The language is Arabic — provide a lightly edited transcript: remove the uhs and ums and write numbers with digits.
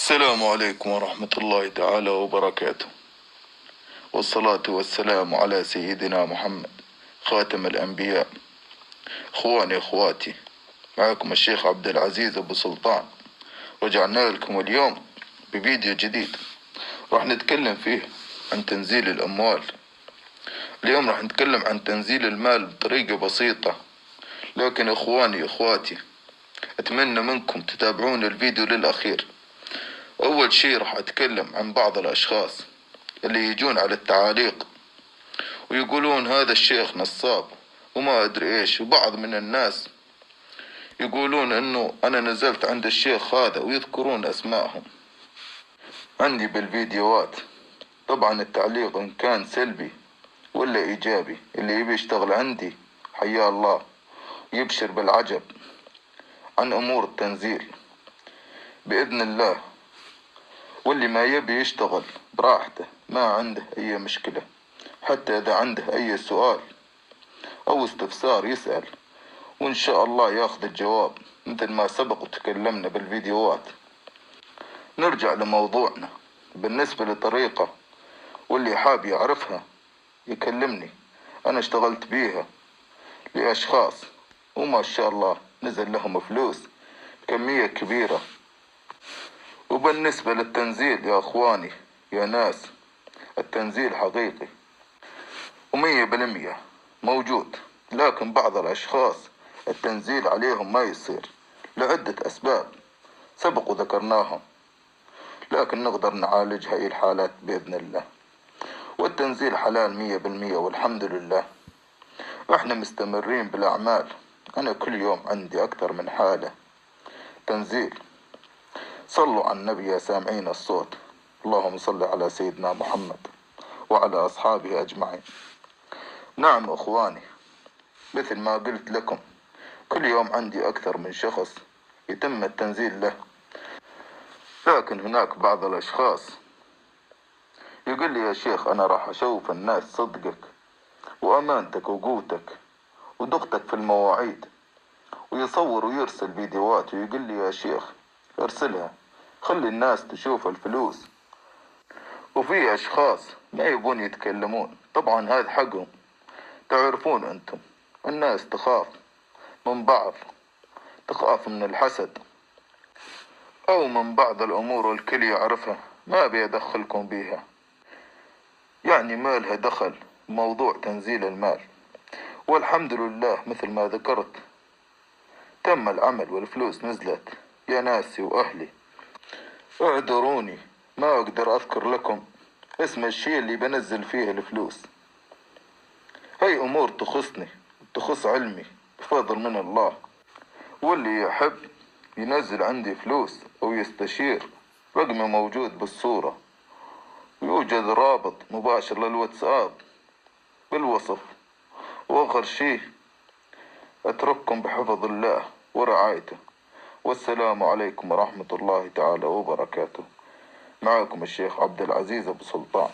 السلام عليكم ورحمة الله تعالى وبركاته، والصلاة والسلام على سيدنا محمد خاتم الأنبياء. إخواني إخواتي، معكم الشيخ عبد العزيز أبو سلطان. رجعنا لكم اليوم بفيديو جديد راح نتكلم فيه عن تنزيل الأموال. اليوم راح نتكلم عن تنزيل المال بطريقة بسيطة، لكن إخواني إخواتي أتمنى منكم تتابعون الفيديو للأخير. أول شي راح أتكلم عن بعض الأشخاص اللي يجون على التعاليق ويقولون هذا الشيخ نصاب وما أدري إيش، وبعض من الناس يقولون إنه أنا نزلت عند الشيخ هذا ويذكرون أسمائهم عندي بالفيديوهات. طبعا التعليق إن كان سلبي ولا إيجابي، اللي يبي يشتغل عندي حيا الله يبشر بالعجب عن أمور التنزيل بإذن الله، واللي ما يبي يشتغل براحته ما عنده أي مشكلة. حتى إذا عنده أي سؤال أو استفسار يسأل، وإن شاء الله ياخذ الجواب مثل ما سبق وتكلمنا بالفيديوهات. نرجع لموضوعنا. بالنسبة لطريقة واللي حاب يعرفها يكلمني، أنا اشتغلت بيها لأشخاص وما شاء الله نزل لهم فلوس كمية كبيرة. وبالنسبة للتنزيل يا أخواني يا ناس، التنزيل حقيقي و100% موجود، لكن بعض الأشخاص التنزيل عليهم ما يصير لعدة أسباب سبق وذكرناهم، لكن نقدر نعالج هاي الحالات بإذن الله. والتنزيل حلال 100% والحمد لله. احنا مستمرين بالأعمال، أنا كل يوم عندي أكثر من حالة تنزيل. صلوا على النبي يا سامعين الصوت، اللهم صل على سيدنا محمد وعلى أصحابه أجمعين. نعم أخواني، مثل ما قلت لكم كل يوم عندي أكثر من شخص يتم التنزيل له، لكن هناك بعض الأشخاص يقول لي يا شيخ أنا راح أشوف الناس صدقك وأمانتك وقوتك ودقتك في المواعيد، ويصور ويرسل فيديوهات ويقول لي يا شيخ ارسلها خلي الناس تشوف الفلوس. وفي أشخاص ما يبون يتكلمون، طبعا هذا حقهم. تعرفون أنتم الناس تخاف من بعض، تخاف من الحسد أو من بعض الأمور الكل يعرفها، ما بيدخلكم بيها، يعني ما لها دخل موضوع تنزيل المال. والحمد لله مثل ما ذكرت تم العمل والفلوس نزلت يا ناسي وأهلي. اعذروني ما أقدر أذكر لكم اسم الشيء اللي بنزل فيه الفلوس، هاي أمور تخصني تخص علمي بفضل من الله. واللي يحب ينزل عندي فلوس أو يستشير، رقمي موجود بالصورة، يوجد رابط مباشر للواتساب بالوصف. وآخر شيء أترككم بحفظ الله ورعايته، والسلام عليكم ورحمة الله تعالى وبركاته. معكم الشيخ عبد العزيز أبو سلطان.